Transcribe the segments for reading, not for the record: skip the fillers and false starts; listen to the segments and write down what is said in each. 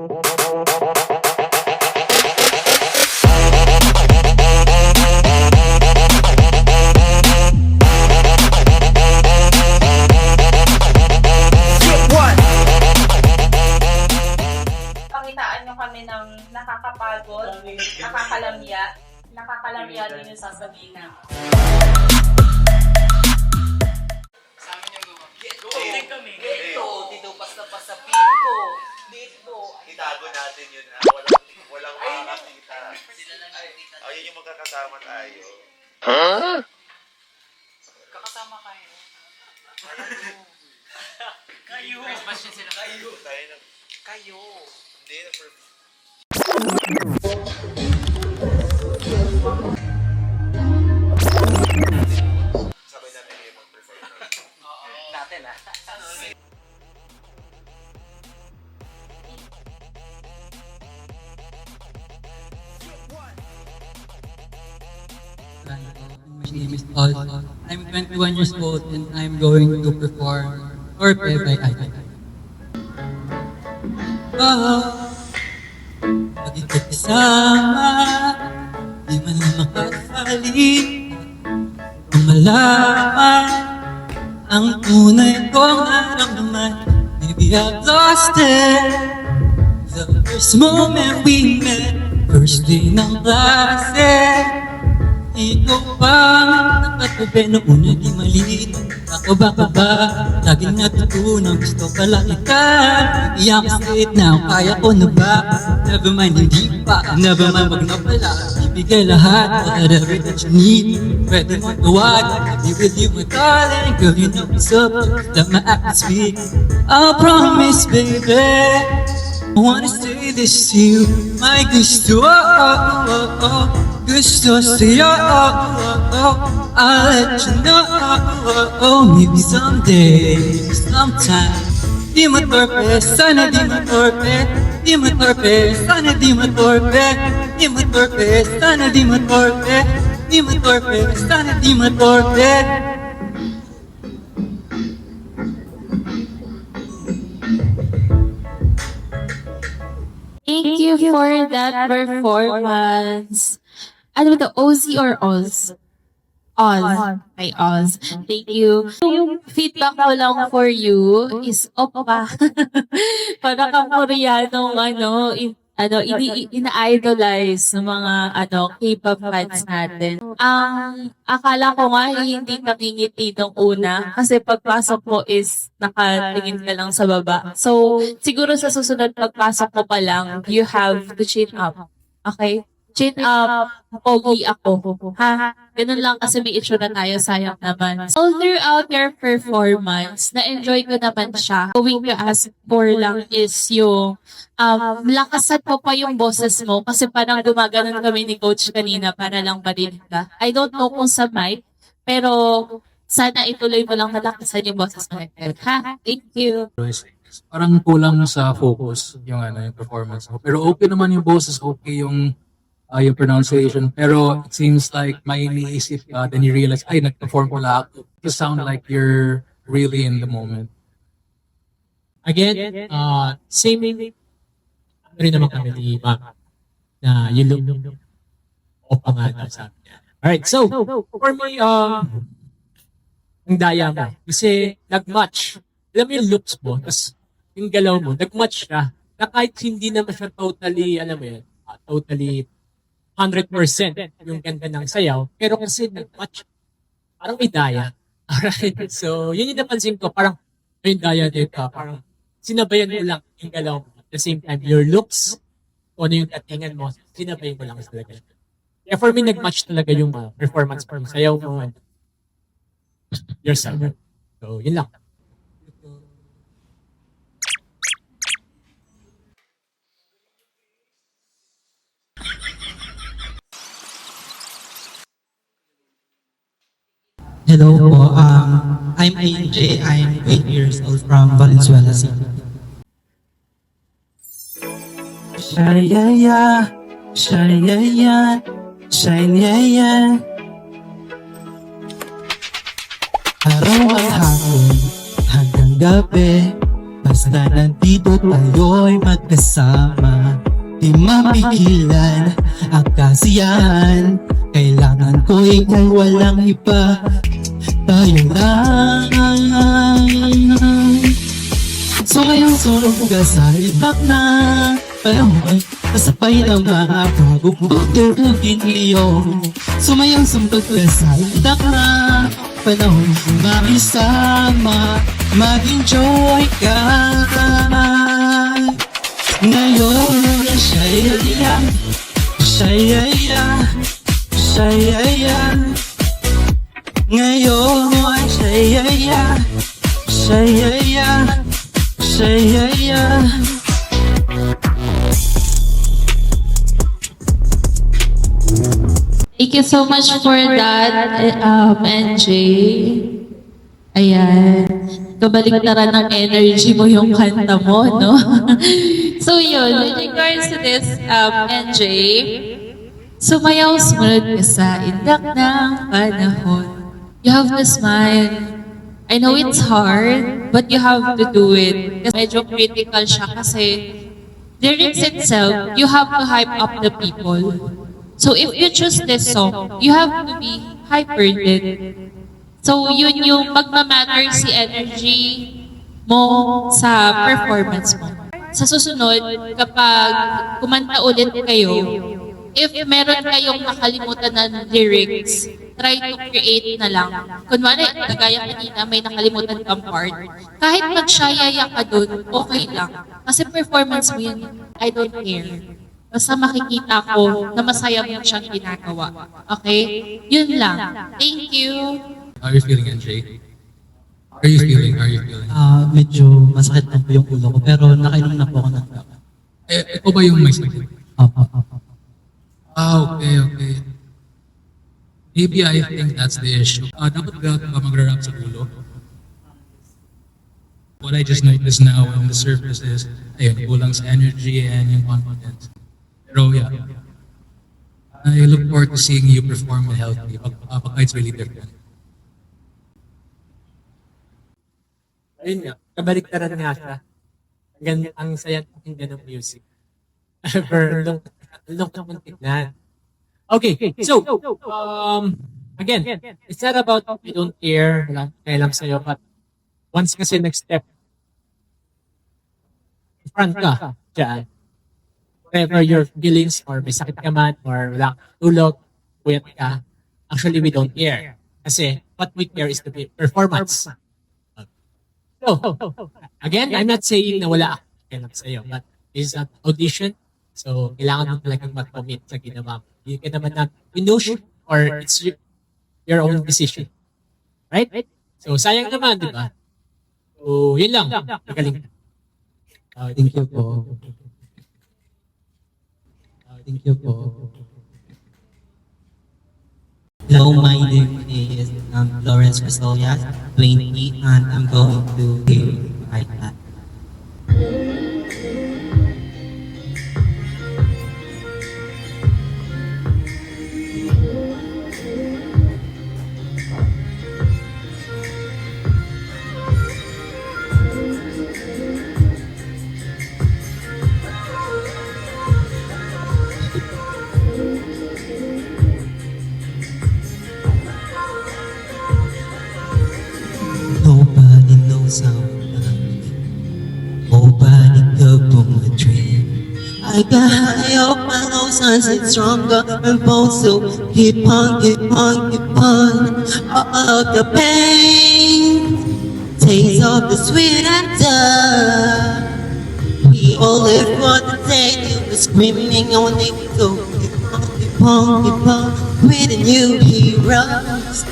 Pakitaan nyo kami ng nakakapagod, nakakalamya din yung sasabihin na. Sa amin yung kami. Dito pas sa pinto. Dito. Itago natin yun ha. Walang makakakita. Sila lang nakikita. Ayun yung magkakasama tayo. Kakasama kayo. Kayo. First batch yun sila. Kayo. Tayo na. Kayo. Hindi na first. Sabay natin kayo mag-perform. Natin ah. My name is Paul. I'm 21 years old and I'm going to perform Torpe by Idol. Pag ito'y kasama, di man lang makasali. Kung malaman ang tunay kong naramdaman, maybe I've lost it. The first moment we met, first day ng klase. Ikaw bang nakatabi noong una di maliit? Ako ba? Laging natutunan, gusto pala kita. Iyak straight now, kaya ko na ba? Never mind, hindi pa. Never mind, wag na pala. Ibigay lahat, whatever that you need. Pwede mo tuwag, be with you my darling. Girl, you know what's up, let my act speak. I promise, baby, I wanna say this to you. My gusto, gusto sa'yo, I'll let you know. Maybe someday, maybe sometime. Di mo torpe, sana di mo torpe. Di mo torpe, sana di mo torpe. Di mo torpe, sana di mo torpe. Di mo torpe, sana di mo torpe. Thank you for that performance. Ano ba ito? OZ or Oz? Oz. Ay, Oz. Thank you. Yung feedback ko lang for you is oppa. Para kang Koreanong ina-idolize ng mga K-pop fans natin. Ang akala ko nga hindi nakingiti nung una kasi pagpasok mo is nakatingin ka lang sa baba. So, siguro sa susunod pagpasok mo pa lang, you have to chin up. Okay? Chin up, pogi ako. Ha? Ganun lang kasi may issue na tayo, sayang naman. All throughout your performance, na-enjoy ko naman siya. Going to ask for lang is yung lakasan mo pa yung boses mo kasi parang gumaganon kami ni Coach kanina para lang marinig ka. I don't know kung sa mic, pero sana ituloy mo lang nalakasan yung boses mo. Ha? Thank you. Parang kulang sa focus yung yung performance mo. Pero okay naman yung boses, okay yung pronunciation. Pero it seems like may iniisip ka, then you realize, ay, nag-perform ko lang ako. You sound like you're really in the moment. Again, same rin naman kami ni Ma'am na you look o pangalan sa akin. Alright, so, for me, ang daya mo. Kasi nag-match. Alam mo yung looks mo, tapos yung galaw mo, nag-match siya. Na kahit hindi naman siya totally, alam mo yan, totally 100% yung ganda ng sayaw. Pero kasi nag-match, parang may daya. Alright, so yun yung napansin ko, parang may daya dito. Parang sinabayan mo lang yung galaw mo. At the same time, your looks, kung ano yung datingan mo, sinabayan mo lang talaga. Kaya for me, nag-match talaga yung performance from sayaw mo and yourself. So, yun lang. Hello po, I'm AJ, I'm 8 years old from Valenzuela City. Shayaya, shayaya, shayaya. Araw at hapon, hanggang gabi, Basta nandito tayo'y magkasama, di mapigilan ang kasiyahan. Kailangan ko ikaw, walang iba, tayo lang. So ngayong sulong ka sa itak na panahon, kasabay ng mga bagong butugin iyong sumayang sumbag ka sa itak na panahon, makisama, mag-enjoy ka. Ngayon, shayaya, shayaya, shayaya. Ngayon, shayaya, shayaya, shayaya. Thank you so much for that, NJ. Ayan. Kabaliktaran ng energy mo yung kanta mo, no? So yun, with regards to this, NJ, sumayaw sumunod ka sa indak ng panahon. You have to smile. I know it's hard, but you have to do it. Kasi medyo critical siya kasi lyrics itself, you have to hype up the people. So if you choose this song, you have to be hyper-lit. So yun yung magmamatter si energy mo sa performance mo. Sa susunod, kapag kumanta ulit kayo, if meron kayong nakalimutan na lyrics, try to create na lang. Kunwari, kagaya kanina, may nakalimutan kang part. Kahit magsyayaya ka dun, okay lang. Kasi performance mo yun, I don't care. Basta makikita ko na masaya mo siyang ginagawa. Okay? Yun lang. Thank you. How are you feeling, NJ? How are you feeling? Medyo masakit na po yung ulo ko, pero nakainom na po ako ng gamot. Ito ba yung may sakit? Okay. Maybe I think that's the issue. Dapat ba mag-rap sa ulo? What I just noticed now on the surface is, ayun, kulang sa energy and yung confidence. Pero yeah, I look forward to seeing you perform healthy. Pagka it's really different. Ayun nga, kabaliktaran nga siya. Ang saya pakinggan ng music. Pero nung tignan. Okay, so, again, it's not about we don't care, walang kailang sa'yo, but once kasi next step, front ka dyan, whatever your feelings, or may sakit ka man, or wala kang tulog, puyat ka, actually we don't care. Kasi what we care is the performance. So, again, I'm not saying na wala akong kailang sa'yo, but it's an audition, so kailangan mo talagang mag-commit sa ginawa mo. You can naman na pinush, or it's your own decision. Right? So, sayang naman, di ba? So, yun lang. Magaling. Thank you po. Thank you po. Hello, my name is Lawrence Cristolia, 20, and I'm going to give my that. Nobody knows how to love. Nobody could pull my dream. I got high up my nose and sit stronger and bold, so keep on. All of the pain, taste of the sweet and tough. We all live for the day till we're screaming only we go. Keep on, with the new heroes.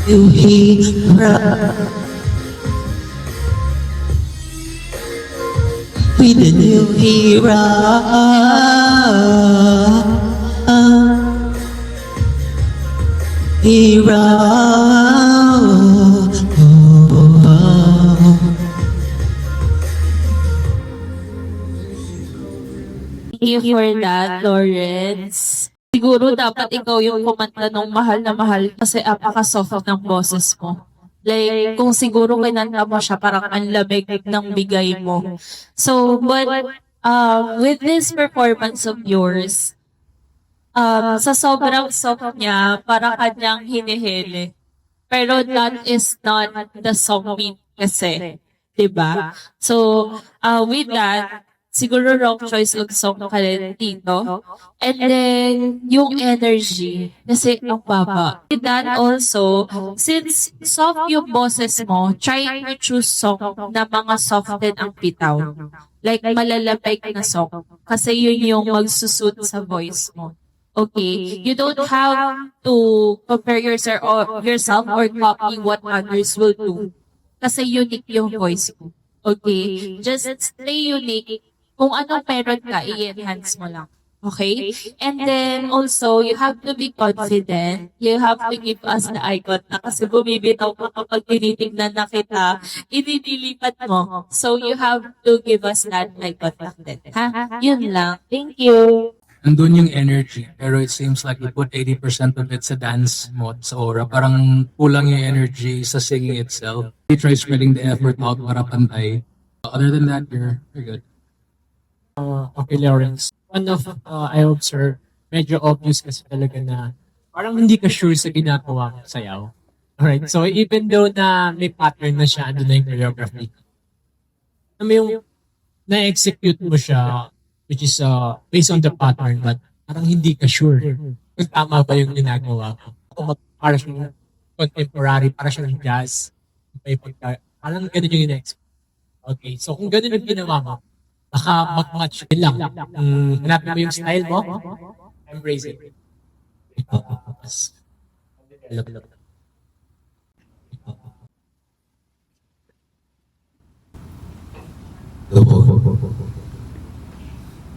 New hero, be the new hero. Thank you for that, Lawrence. siguro dapat ikaw yung kumanta ng mahal na mahal kasi apaka-soft ng boses mo. Like, kung siguro kinanta mo siya, parang ang lamig ng bigay mo. So, but, with this performance of yours, sa sobrang soft niya, parang kanyang hinihili. Pero that is not the song mean kasi. Diba? So, with that, siguro wrong choice ng song ka rin dito. And then, yung energy, kasi ang baba. With that also, since soft yung boses mo, try to choose song na mga soft din ang bitaw. Like, malalapig na song. Kasi yun yung magsusut sa voice mo. Okay? You don't have to compare yourself or copy what others will do. Kasi unique yung voice mo. Okay? Just stay unique. Kung anong meron ka, i-enhance mo lang. Okay? And then, also, you have to be confident. You have to give us the icon na kasi bumibitaw ka kapag tinitignan na kita, inidilipat mo. So, you have to give us that icon din. Ha? Yun lang. Thank you. Nandun yung energy, pero it seems like you put 80% of it sa dance mo, sa aura. Parang kulang yung energy sa singing itself. You try spreading the effort out para pantay. Other than that, you're good. Okay, Lawrence. One of, I observe, medyo obvious kasi talaga na parang hindi ka sure sa ginagawa mong sayaw. Alright, so even though na may pattern na siya, ano na yung choreography. Yung na-execute mo siya, which is based on the pattern, but parang hindi ka sure kung tama ba yung ginagawa ko. Para siyang contemporary, para siyang jazz. Parang ganun yung in-expect. Okay, so kung ganun yung ginawa mo, baka mag-match din lang. Hanapin mo yung style mo, embrace it.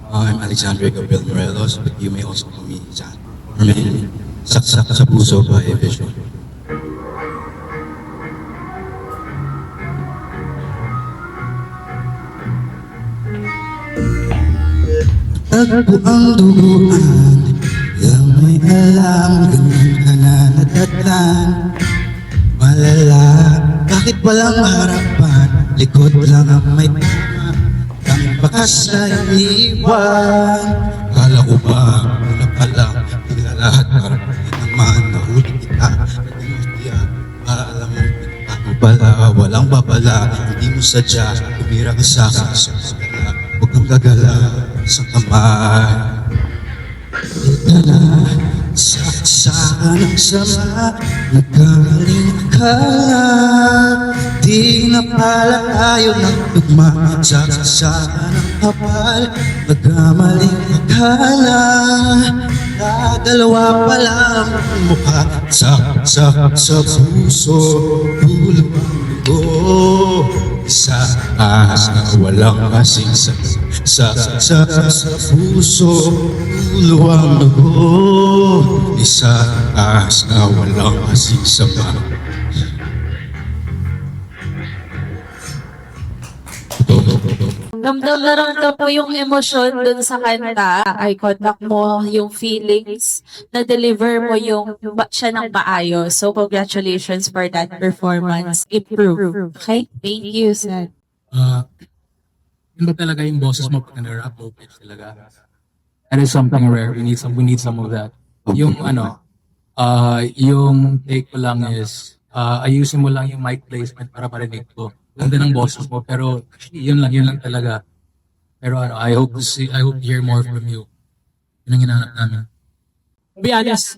I'm Alexandre Gabriel Morelos, but you may also call me John. Remain, saksak sa puso by Vision. Tagpo ang duguan, lang may alam, ganun ka na natatlan. Malala, bakit walang harapan, likod lang ang may tama. Kami bakas na iniwan. Kala ko ba, una pa lang, hindi lahat karating naman. Nahuli kita, nagmutiya, para alam mo, ako pala, walang babala. Hindi mo sadya, tumira ka sa akin sa pagkala. Huwag kang gagala sa kamay. Dito na, saksakan ng sama, nagkakaling akala. Di na pala tayo ng tugma, saksakan ng kapal, nagkamaling akala. Dalawa pala ang mukha, saksak sa puso, tulong ko. Isa ahas na walang kasing sa puso, luwang dugo. Isa ahas na walang kasing sama. Ramdam na ramdam mo yung emosyon dun sa kanta. Eye contact mo, yung feelings, na-deliver mo yung siya ng maayos. So, congratulations for that performance. Improve. Okay? Thank you, sir. Yun ba talaga yung boses mo pag na-rap low pitch talaga? That is something rare. We need some of that. Yung yung take ko lang is, ayusin mo lang yung mic placement para marinig ko. Ganda ng boses mo, pero yun lang talaga. Pero I hope to hear more from you. Yun ang hinahanap namin. To be honest,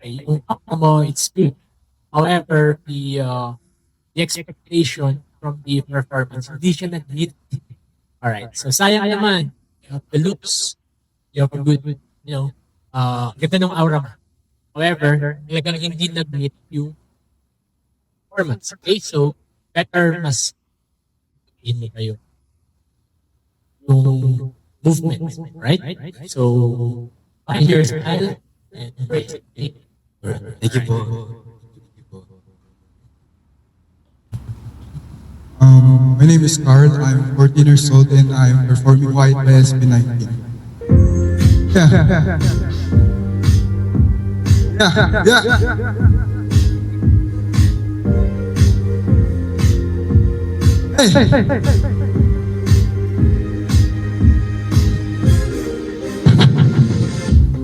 yung akta mo, it's good. However, the expectation from the performance, hindi siya nag-hit. Alright, so sayang naman. You have the looks, you have a good, ganda ng aura mo. However, talagang hindi nag-hit yung performance. Okay, so better mas hindi kayo yung movement, right? So, find your style and embrace it. Thank you po. My name is Carl. I'm 14 years old and I'm performing White by SB19.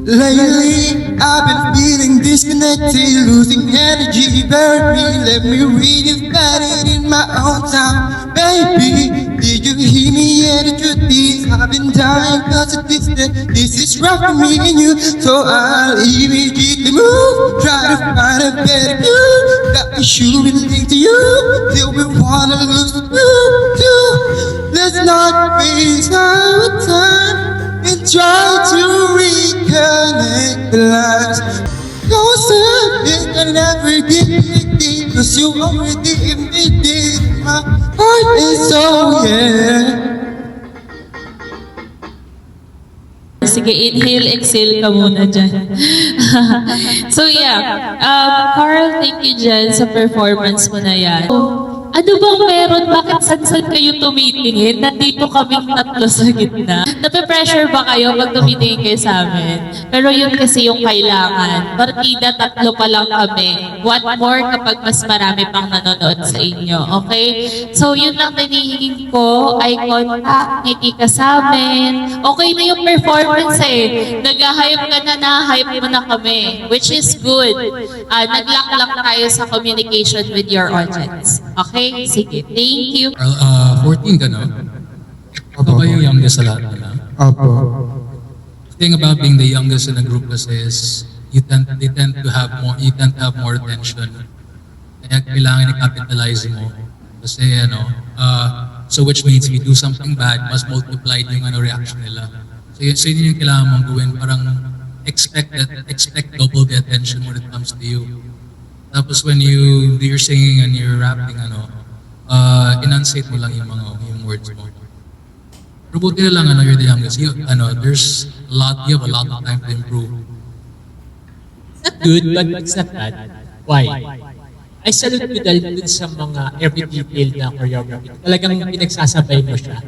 Lately, I've been feeling disconnected, losing energy. Bury me, let me reunite it in my own time. Baby, did you hear me? Yeah, the truth is, I've been dying cause of this is rough for me and you. So I'll immediately move, try to find a better you. Got me shooting to you, till we wanna lose you. Let's not waste our time and try to reconnect the lives. No something I never get me, cause you already admitted my heart is so yeah. Sige, inhale, exhale ka muna dyan. So yeah, Carl, thank you dyan sa performance mo na yan. Ano bang meron? Bakit san-san kayo tumitingin? Nandito kaming tatlo sa gitna. Nape-pressure ba kayo pag tumitingin kayo sa amin? Pero yun kasi yung kailangan. Partida, tatlo pa lang kami. What more kapag mas marami pang nanonood sa inyo, okay? So yun lang tinihingin ko, eye contact, ngiti ka sa amin. Okay na yung performance eh. Nag-hype ka na, hype mo na kami. Which is good. Nag-lock lang tayo sa communication with your audience. Okay? Sige, thank you. 14 ka na? Ikaw ba yung youngest sa lahat nila? Opo. The thing about being the youngest in a group kasi is they tend to have more attention. Kaya kailangan i-capitalize mo. Kasi so which means if you do something bad, mas multiplied yung reaction nila. So yun yung kailangan mong gawin. Parang expect double the attention when it comes to you. Tapos when you do your singing and you're rapping, enunciate mo lang yung words mo. Pero buti na lang, you're the youngest. You have a lot of time to improve. It's not good, but it's not bad. Why? I salute you dahil dun sa mga every detail na choreography. Talagang pinagsasabay mo siya.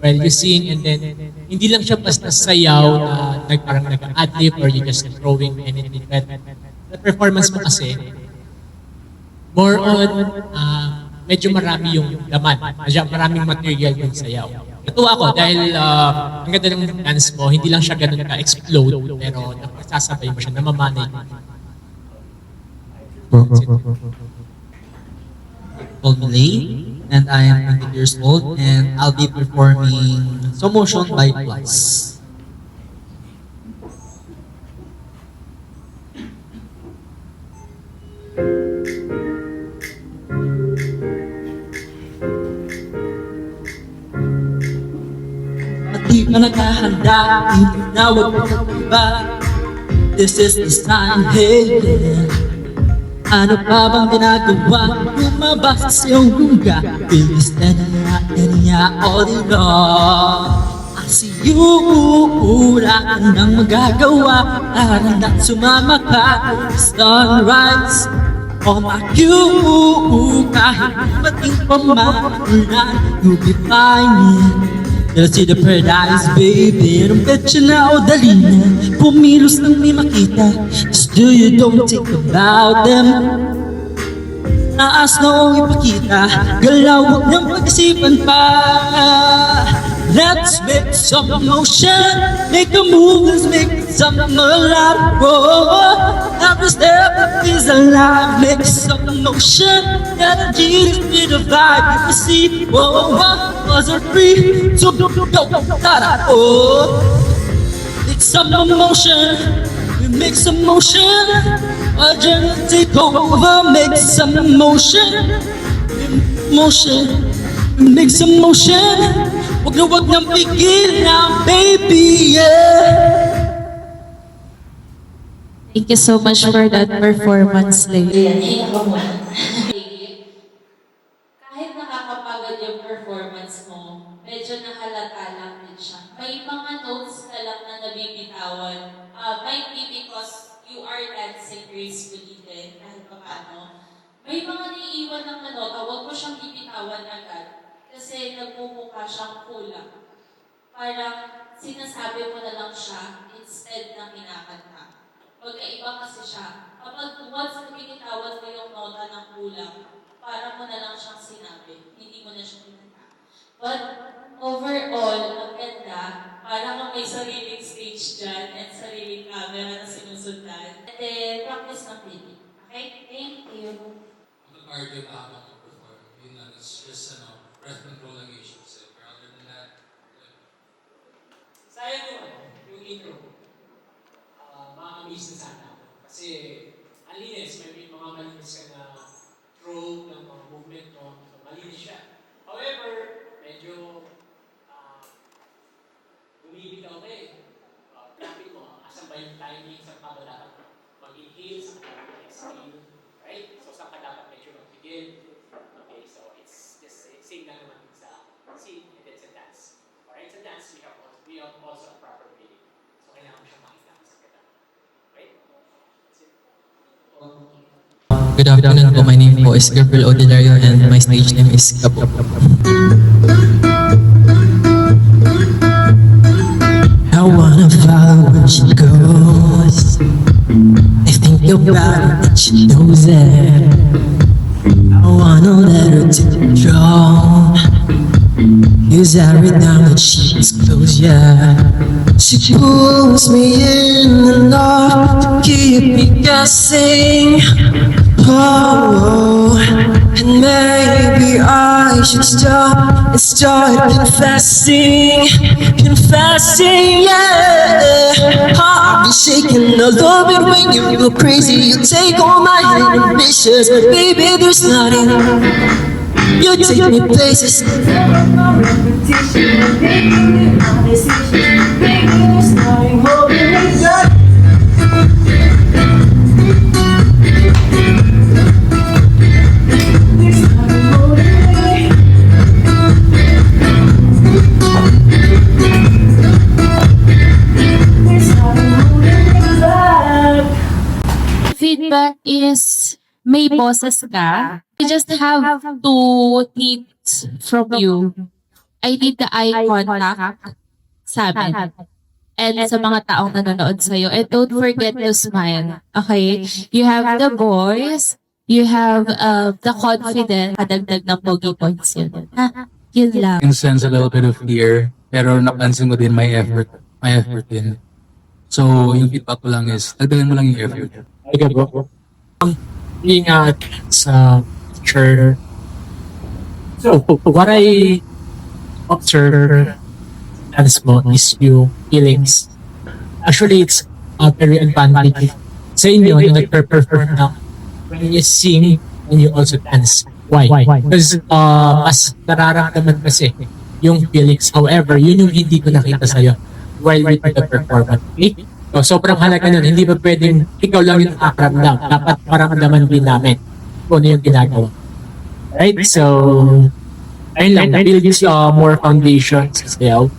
Well, you sing and then hindi lang siya basta sayaw na parang nag-adlib or you just throwing anything. But the performance mo kasi, more on medyo marami yung laman. Maraming material yung sayaw. Natuwa ako dahil ang ganda ng dance mo, hindi lang siya ganun ka-explode, pero napasasabay mo siya, namamanay. Called Lane, and I am 20 years old, and I'll be performing Slow Motion by Plus. At di ka nakahanda, tinawag mo sa iba. This is the sign, hey, ano pa bang ginagawa? Lumabas sa iyong lugar. Bilis na niya all in all. I see you, wala ka nang magagawa. Para na sumama ka sunrise on my cue. Kahit mating pamahalan, you'll be fine. You'll see the paradise, baby. Anong betcha na o dali na pumilos nang may makita. Just do you don't think about them. Naas noong ipakita, galaw huwag niyang pag-isipan pa. Let's make some motion, make a move, let's make something alive. Oh, every step is alive, make some motion. Energy to be the vibe, you can see. Oh, was are free, so go, tada. Oh, make some motion, we make some motion. Urgent take over, make some motion, make some motion. Wag nang pigil na, baby, yeah. Thank you so much for that performance, lady. Kahit nakakapagod yung performance mo, medyo nahalata lang din siya. May mga notes na lang na nabibitawan. Might be because you are dancing gracefully din, kahit pa paano. May mga naiiwan ng nota, huwag mo siyang bibitawan agad. Kasi nagmumukha siyang kulang. parang sinasabi mo na lang siya instead na kinakanta. Magkaiba kasi siya. Kapag once na binitawan mo yung nota ng kulang, parang mo na lang siyang sinabi. Hindi mo na siya kinanta. But overall, ang ganda, parang may sariling stage dyan and sariling camera na sinusundan. And then, practice ng feeling. Okay? Thank you. Mag-argue pa ako mag-perform. Yun lang, it's just breath control lang issues. Pero other than that, Sayang yung intro. Makakamiss na sana ako. Kasi, ang linis, may mga malinis ka na throw ng mga movement mo. So, malinis siya. However, medyo bumibitaw ka eh. Traffic mo, asan ba yung timing, saan ka ba dapat mag-inhale, saan ka dapat mag-exhale, right? So, saan ka dapat medyo mag-begin. Okay, so it's just same lang naman sa scene and then sa dance. Alright, sa dance, we have also a proper reading. So, kailangan mo siya makita sa kata. Right? That's it. Good afternoon po. My name po is Gabriel Odelario and my stage name is Gabo. I wanna follow where she goes. I think about it, she knows it. I wanna let her take control. Cause every time that she's close, yeah, she pulls me in enough to keep me guessing. Oh, and maybe I should stop and start confessing, yeah. I'll be shaking a little bit when you go crazy. You take all my inhibitions, baby. There's nothing. You take me places. Feedback is may boses ka. I just have to need from you. I need the eye contact sa amin. And sa mga taong nanonood sa'yo. And don't forget to smile. Okay? You have the voice. You have the confidence. Kadagdag ng pogi points yun. Ha? Yun lang. can sense a little bit of fear, pero napansin ko din may effort din. So, yung feedback ko lang is, dagdagan mo lang yung effort. Okay, bro. Ingat sa picture. So, what I observe as mo is yung feelings. Actually, it's very advantage sa inyo yung nagpe-perform na when you sing and you also dance. Why? Because mas nararamdaman kasi yung feelings. However, yun yung hindi ko nakita sa'yo while we do the performance. Okay? So, sobrang halaga nun. Hindi ba pwedeng ikaw lang yung nakakaramdam. Dapat maramdaman din namin kung ano yung ginagawa. Right? So, ayun lang. Build this more foundation sa sayaw.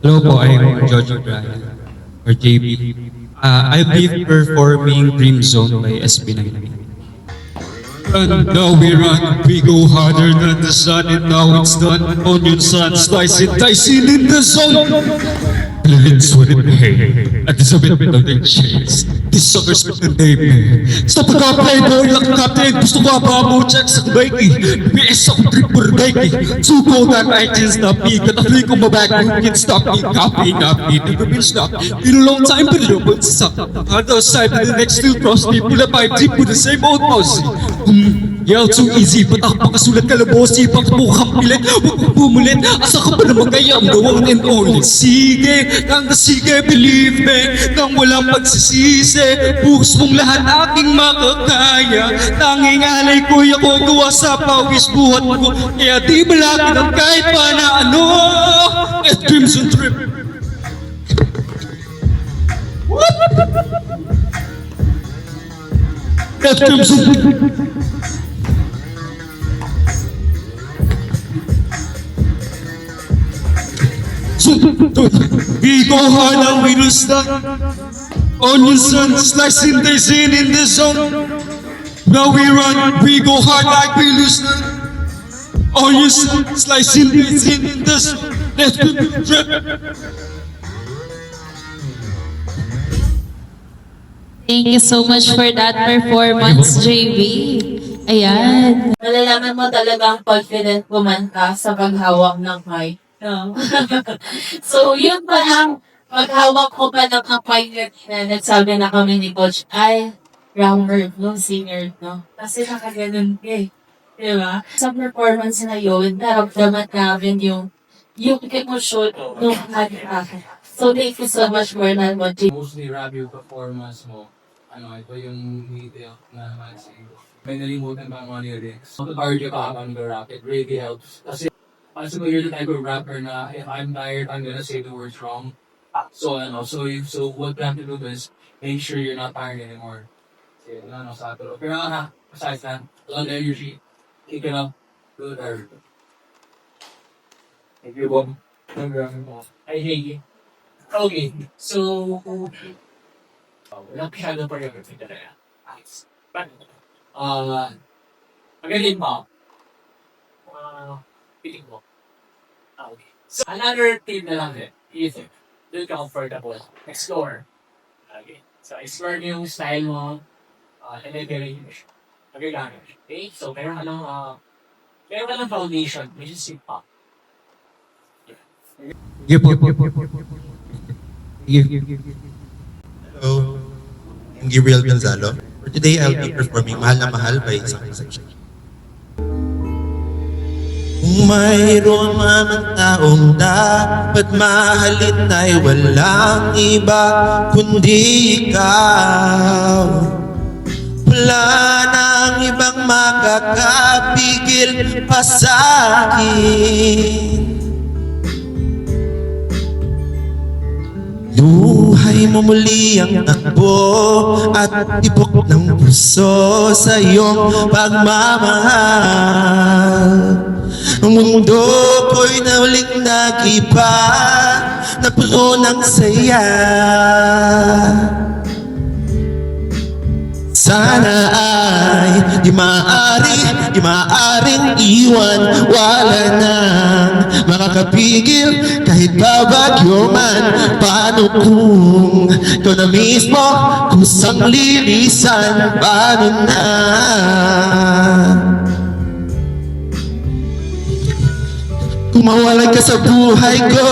Hello po, I'm Jojo Brian, or JB. I'll be performing Dream Zone by SB19. And now we run, we go harder than the sun, and now it's done. Onion sun, slicing, dicing in the zone. Lids with it, hey, at this a bit of the chase. This sucker's with the name. Sa pagka-playboy lang natin, gusto ko ba mo check sa Nike? BS ako tripper Nike. Suko na iTunes na peak, at afli ko mabago, can't stop me, copy, never been stopped. Been a long time, but no one's sucked. Other side, the next still cross me, pull up 5G, put the same old mouse. Yeah, too easy, but ako makasulat ka labosi, pang mukhang pilit, huwag kong bumulit, asa ka pa naman kaya, I'm the one and only. Sige, kang sige, believe me, nang walang pagsisisi, buhos mong lahat aking makakaya, tanging alay ko ako gawa sa pawis buhat ko, kaya di malaki ng kahit pa na ano, at Crimson Trip. What? At Crimson Trip. We go hard and we don't stop. Onion sun, slicing the zin in the zone. Now we run, we go hard like we lose none. Oh, you slicing this in this. Thank you so much for that performance, JB. Ayan. Malalaman mo talagang confident kumanta sa paghawak ng mic. No? So, yun pa lang, maghawak ko pa ng mic na nagsabi na kami ni Coach, ay, drummer, no, singer, no? Kasi nakaganon ka eh. Diba? Sa performance na yun, naramdaman namin yung emosyon ng kanta. So, thank you so much for that one, JB. Mostly rap yung performance mo. Ito yung detail na naman may nalimutan ba ang mga lyrics. So, cardio ka habang nag-rap, it really helps. Kasi, also, you're the type of rapper na, if I'm tired, I'm gonna say the words wrong. So, what you have to do is, make sure you're not tired anymore. Kasi, sa tulo. Pero, besides that, long energy, kick it up, good everything. Thank you, Bob. Ay, hey. Okay, so, wala masyado pa rin talaga. Magaling mo. Piling mo. Okay. So, another team na lang din. Ethan. Feel comfortable. Explore. Okay. So, explore yung style mo. And then, magagamit. Okay? So, meron ka lang foundation, which is hip-hop. Hello, I'm Gabriel Gonzalo. For today, I'll be performing Mahal na Mahal by Sunshine. Kung mayroon man ang taong dapat mahalin ay walang iba kundi ikaw. Wala nang ibang makakapigil pa sa akin. Luhay mo muli ang takbo at tibok ng puso sa iyong pagmamahal. Ang mundo ko'y nauling nag-iba na puno ng saya. Sana ay di maaring iwan. Wala nang makakapigil kahit babagyo man. Paano kung ikaw na mismo kusang lilisan? Paano na? Kung mawalan ka sa buhay ko,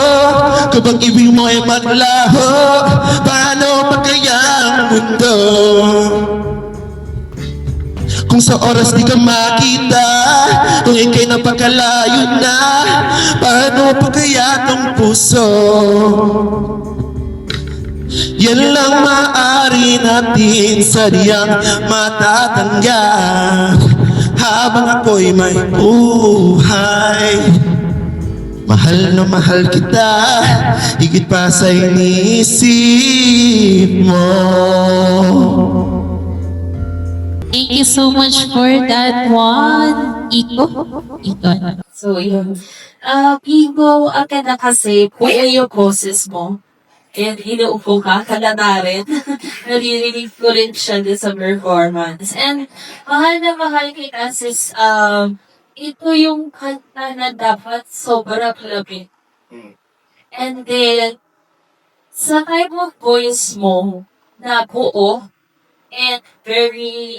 kapag ibig mo ay maglaho, paano pa kaya ang mundo? Kung sa oras di ka makita, kung ika'y napakalayo na, paano pa kaya tong puso? Yan lang maaari natin sadyang matatanggap habang ako'y may buhay. Mahal na mahal kita, higit pa sa inisip mo. Thank you so much for that one. Iko? So, yun. Iko, akin na kasi, buo yung boses mo. And inuupo ka, kaladarin. Naririnig ko rin siya din sa performance. And mahal na mahal kita sis, ito yung kanta na dapat sobrang lapit. And then, sa type of voice mo na buo, and very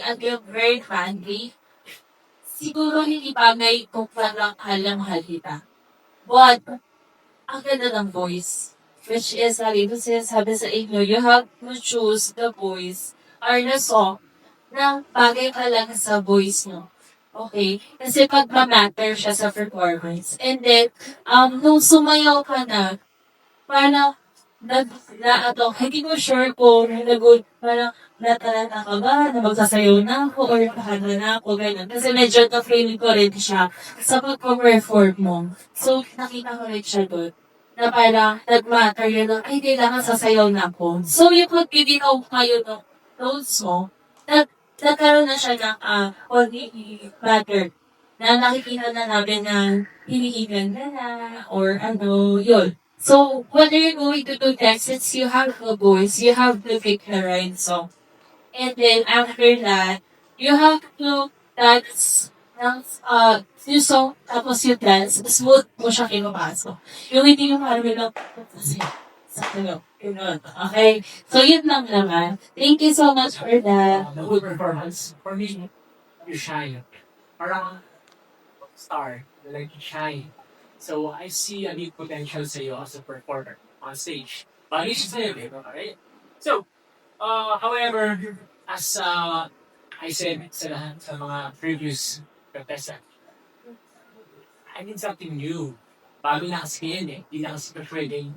friendly, siguro hindi bagay kung parang halang halita. But, ang ganda ng voice. Which is, sabi sa inyo, you have to choose the voice or the song na bagay ka lang sa voice mo. Okay? Kasi pagmamatter siya sa performance. And then, nung sumayaw ka na, parang, hindi ko sure kung parang natalata ka ba, na magsasayaw na ako, or nakahanda na ako, gano'n. Kasi medyo na-feeling ko rin siya sa pag-perform mo. So, nakita ko rin siya doon, na parang nag-matter yun, ay, kailangan sasayaw na ako. So, yung pag-bibitaw kayo ng notes mo, nagkaroon na siya ng matter, na nakikita na namin na hinihingan na, or yun. So, whether you're going to do Texas, you have a voice, you have to pick the right song. And then, after that, you have to dance yung song, tapos yung dance, smooth mo siya kinupasok. Yung hindi yung parang lang, kasi, sa tulog. Okay? So, yun lang naman. Thank you so much for that. The whole performance, for me, you shine. Parang star, like you shine. So, I see a big potential sa iyo as a performer on stage. Bagay siya sa'yo, eh, right? So, however, as I said sa mga previous contestant, I need something new. Bago na kasi yan eh. Hindi na kasi pwedeng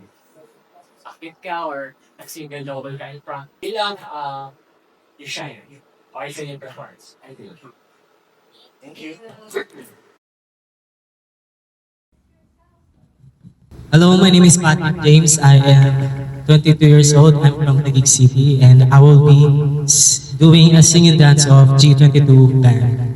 sakit ka or nag-single double ka in front. Bilang you shine. Okay sa yung performance. I think. Thank you. Hello, my name is Patrick James. I am 22 years old. I'm from Taguig City, and I will be doing a singing dance of G22 band.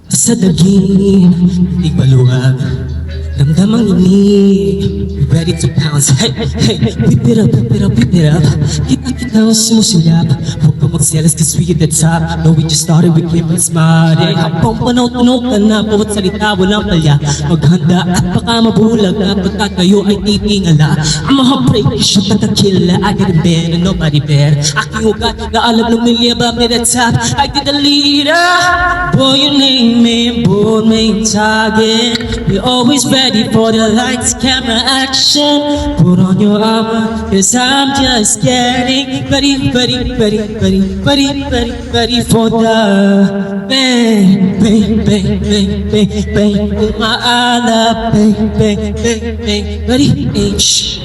Sa daging di baluag, damdamang inig, ready to pounce. Hey, hey, whip it up, whip it up, whip it up. Kita sumusulap, huwag ka magselas cause we at the top. No, we just started, we keep on smarting. Habang panaw-tunaw ka na, bawat salita walang palya. Maghanda at baka mabulag na pagka kayo ay titingala. I'm a heartbreak, shot at the killer. I get it better, nobody better. Aking ugat, naalam ng milya, but at the top I get the leader. Boy, your name ain't born, main target. We're always ready for the lights, camera, action. Put on your armor, cause I'm just getting ready, ready, ready, ready, ready, ready, ready for the bang, bang, bang, bang, bang, bang. Umaala, bang, bang, bang, bang, ready, H.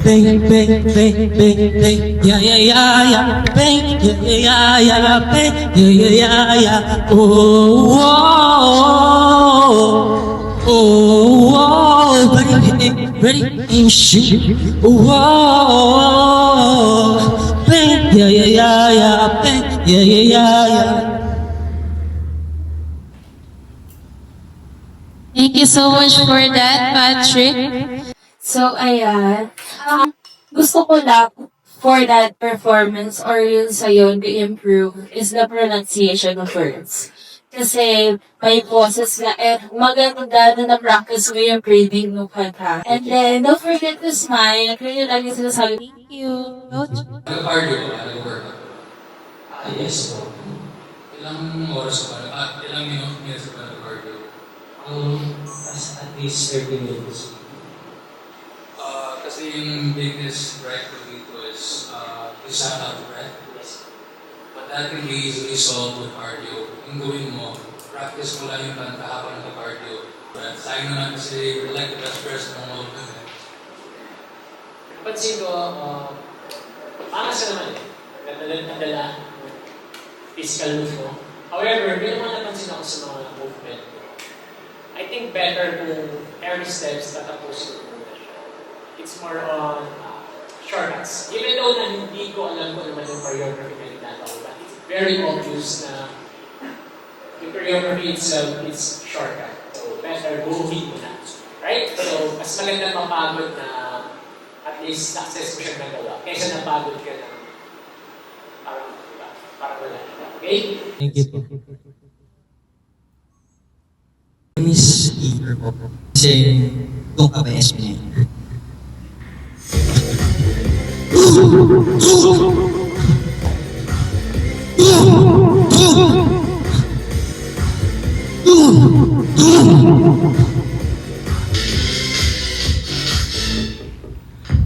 Bang, bang, bang, bang, bang, yeah, yeah, yeah, yeah, bang, yeah, yeah, yeah, yeah, bang, yeah, yeah, yeah, yeah, oh, oh, oh, oh, ready, aim, shoot, oh, bang, yeah, yeah, yeah, yeah, bang, yeah, yeah, yeah, yeah. Thank you so much for that, Patrick. So, ayan. Gusto ko lang for that performance or yun sa'yo to improve is the pronunciation of words. Kasi may boses na maganda na na-practice ko yung breathing ng kanta. And then, don't forget to smile. Kaya yun lagi sinasabi, thank you. Nag-cardio ka, nag-workout. Yes po. Ilang oras ba? Ilang minutes ba nag-cardio? At least 30 minutes. Kasi yung biggest right for dito is you shut out the breath. But that can be easily solved with cardio. Yung gawin mo, practice mo lang yung kanta habang nag-cardio. Sayang naman kasi you're like the best person ng world. Pansin ko, makas ka naman eh. Nadala physical move mo. However, may naman napansin ako sa mga movement ko. I think better kung every steps tatapos ko muna siya. It's more on shortcuts. Even though na hindi ko alam ko naman yung choreography na ginagawa, but it's very obvious na yung choreography itself is shortcut. So, better go mo na. Right? So, mas maganda mapagod na at least success mo siyang nagawa kaysa napagod ka na parang wala. Okay? Thank you. Miss Eater po. Kasi doon ka ba SB?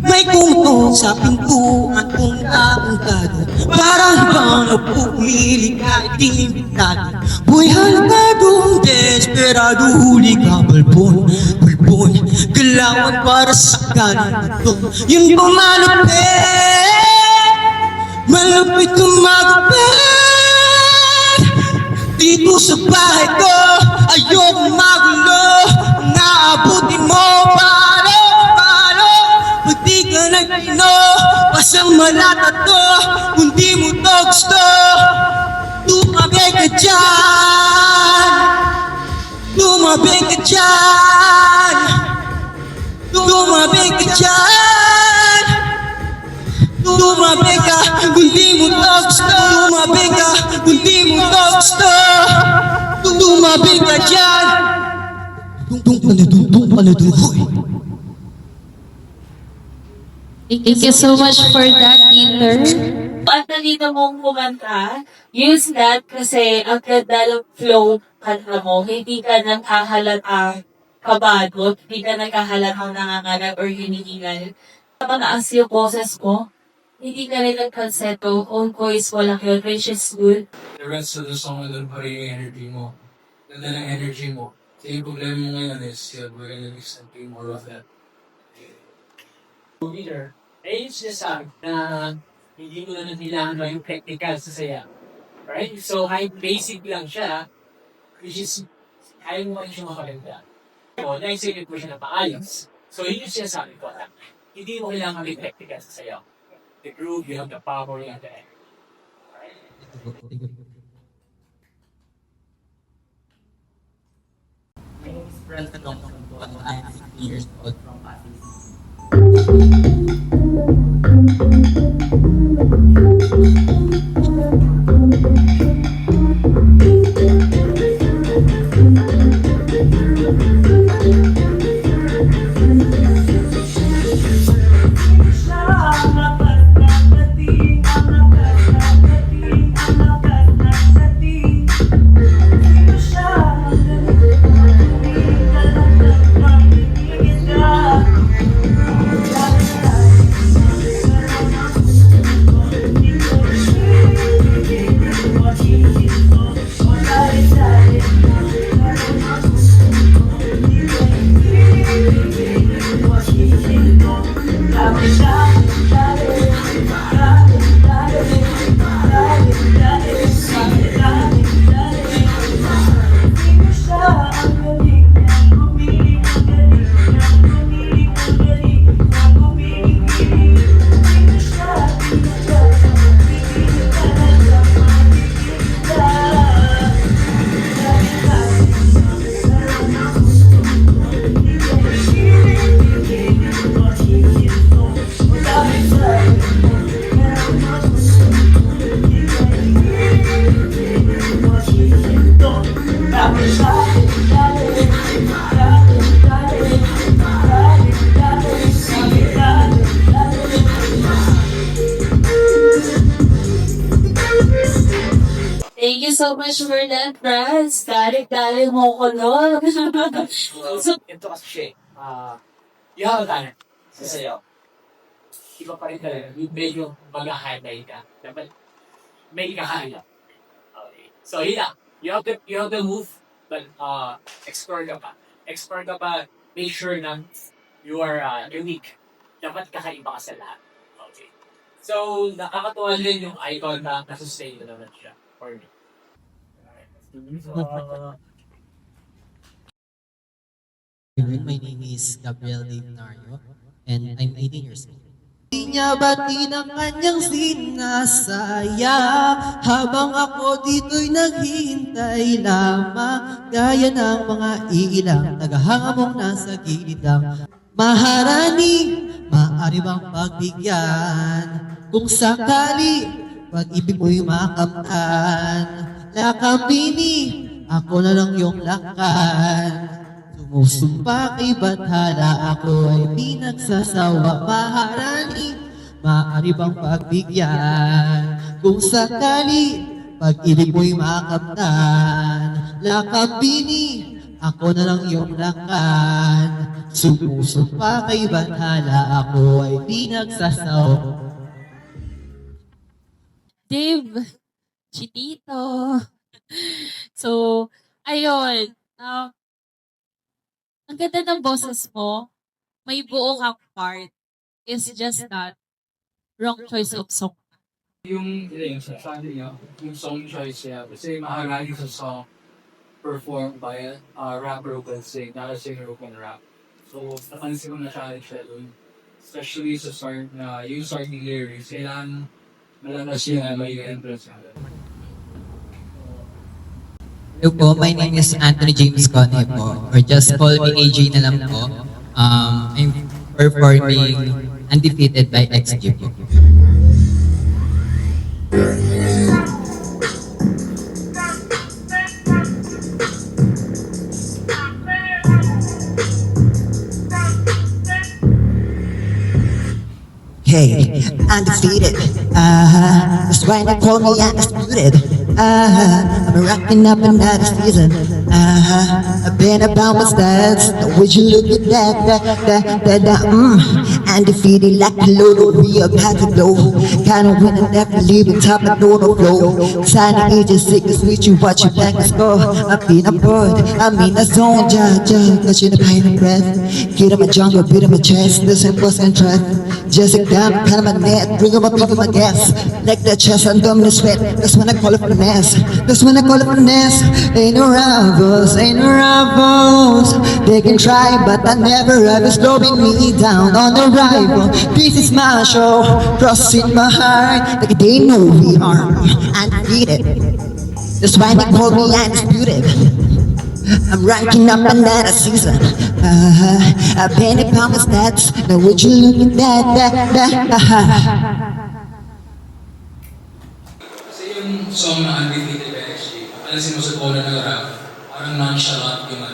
May kungtong sa pintuan kung apuntado. Parang bang nagpumili kahit di imbitado. Boy, halgadong desperado, huli ka, balbon, balbon. Kailangan para sa ganito. Yun ba malupit? Malupit kung magupit. Dito sa bahay ko, ayoko magulo. Naabutin mo, paano? Pag di ka nagpino, pasang malata to. Kung di mo to gusto, tumagay ka dyan. Tumabi ka dyan, tumabi ka dyan, tumabi ka kung di mo to gusto, tumabi ka kung di mo to gusto, tumabi ka dyan. Hoy. Thank you so much for that, Peter. Ang talino mong kumanta, use that kasi ang ganda ng flow kanta mo. Hindi ka naghahalatang kabado, hindi ka naghahalatang nangangarap or hinihingal. Mataas yung boses mo, hindi ka rin nagkalseto, own voice, walang yun, which is good. The rest of the song, nandun pa rin yung energy mo. Ganda ng energy mo. So yung problema mo ngayon is, we're gonna be something more of that. Peter, ayun siya sabi na hindi mo na kailangan yung technical sa saya. Right? So, basic lang siya, which is, kaya mo kayo siya makaganda. So, naisipin mo siya na paayos. So, yun yung siya sabi ko na, hindi mo kailangan may technical sa saya. The groove, you have the power, you have the energy. My name is Brent Long. I'm 16 years old from Pasig. Thank you so much for that, Franz. Dali-dali mo ko nun. So, Ito kasi siya, you have a talent sa sayo. Iba pa rin talaga, yung medyo mag-highlight ka. Dapat may ikakaya. Okay. So, yun lang. You have to move, but explore ka pa. Explore ka pa, make sure na you are unique. Dapat kakaiba ka sa lahat. Okay. So, nakakatuwa din yung icon na nasustain na naman siya for me. My name is Gabriel Ignario and I'm 18 years old. Di niya batiin ang kanyang sinasaya habang ako dito'y naghihintay lamang gaya ng mga ilang naghahangamong nasa gilid lang. Maharani, maaari bang pagbigyan kung sakali pag-ibig mo'y makamtan. Lakambini, ako na lang yung lakan. Sumusumpa kay Bathala, ako ay di nagsasawa. Maharani, maaari bang pagbigyan kung sakali pag-ibig mo'y makamtan. Lakambini, ako na lang yung lakan. Sumusumpa kay Bathala, ako ay di nagsasawa. Dave, Chitito. So, ayun. Ang ganda ng boses mo. May buong ang part. It's just that wrong choice of song. Yung sabi niya, yung song choice niya, kasi maharani sa song performed by a rapper who can sing, not a singer who can rap. So, napansin ko na siya doon. Especially sa start na, yung starting lyrics, kailangan malakas yun na may entrance niya. Hello po, my name is Anthony James Connie po. Or just call me AJ na lang po. I'm performing Undefeated by XG po. Hey, undefeated. That's why they call me undisputed. I'm rocking up another season. I've been about my stats. Now would you look at that, undefeated like a load of we about to blow. Kinda win and never leave it top and no flow. Sign agent sickness with you, watch your back and score. I've been aboard, I'm in a zone, cause you're the kind of breath. Get in my jungle, beat in my chest, listen, what's in trap. Jessica, I'm kind of my net, bring 'em up, bring 'em my gas. Like that chest, I'm dumb in the sweat. That's when I call it finesse. That's when I call it finesse. Ain't no rivals, ain't no rivals. They can try, but I never ever slowing me down on the rival. This is my show, crossing my heart. Like they know we are undefeated. That's why they call me undisputed. I'm ranking up another season. I've been about my stats. Now would you look at that. Kasi yung song na Undefeated by XG, pansin mo sa cover ng rap, parang nonchalant yung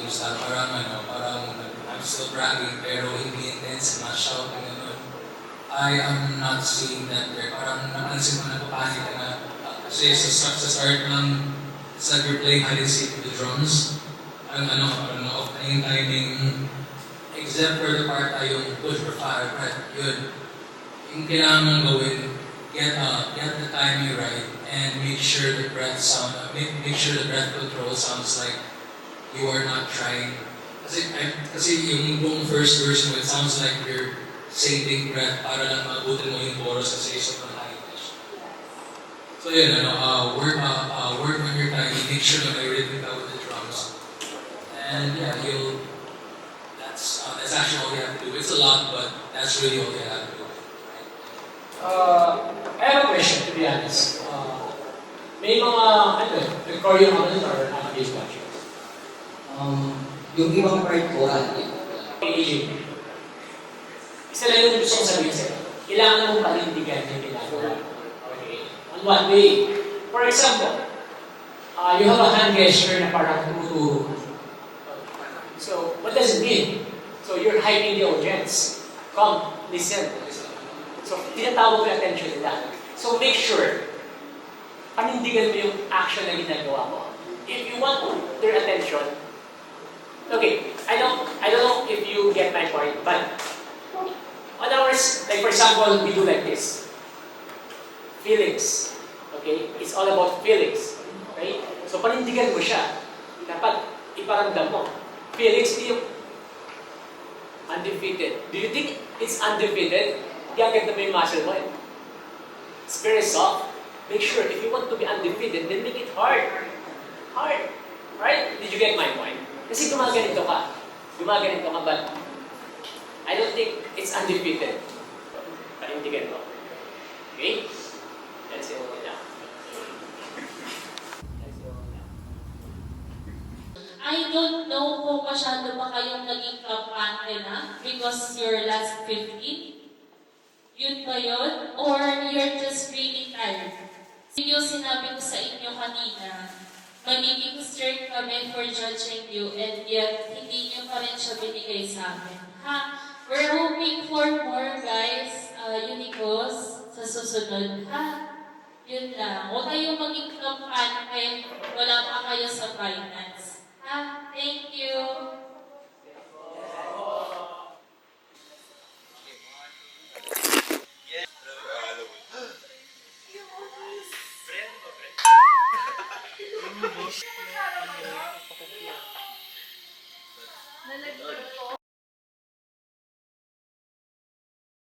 yung style, parang I'm still bragging, pero hindi intense, not shouting, I am not seeing that there. Parang napansin mo na papanik ka na, kasi sa start lang, it's like you're playing hide and seek with the drums. Off na yung timing, except for the part yung push or fire, right? Yun. Yung kailangan gawin, get the timing right, and make sure the breath control sounds like you are not trying. Kasi yung buong first verse mo, it sounds like you're saving breath para lang maabutin mo yung chorus kasi sobrang high pitch. So yun, work on your timing, make sure na may rhythm ka with the drums. And yeah, that's actually all you have to do. It's a lot, but that's really all you have to do. I have a question, to be honest. May mga, choreo naman or not-based watchers? Yung ibang part ko, AJ, isa lang yung gusto kong sabihin sa'yo. Kailangan mong panindigan yung ginagawa. Okay? On what way? For example, you have a hand gesture na parang tumuturo. So, what does it mean? So, you're hyping the audience. Come, listen. So, tinatawag ko yung attention nila. So, make sure, panindigan mo yung action na ginagawa mo. If you want their attention, okay, I don't know if you get my point, but on ours, like for example, we do like this. Feelings. Okay? It's all about feelings. Okay? So, panindigan mo siya. Dapat iparamdam mo. Feelings, hindi yung undefeated. Do you think it's undefeated? Gaganda mo yung muscle mo. It's very soft. Make sure, if you want to be undefeated, then make it hard. Hard. Right? Did you get my point? Kasi gumaganito ka. But I don't think it's undefeated. Panindigan mo. Okay? That's it. I don't know kung masyado ba kayong naging kampante na because you're last 15. Yun ba yun? Or you're just really tired? Yung sinabi ko sa inyo kanina, magiging strict kami for judging you and yet hindi nyo pa rin siya binigay sa amin. Ha? We're hoping for more guys, Unicos, sa susunod. Ha? Yun lang. Huwag kayong maging kampante, wala pa kayo sa finance. Ha? Thank you. Nalagyan ko.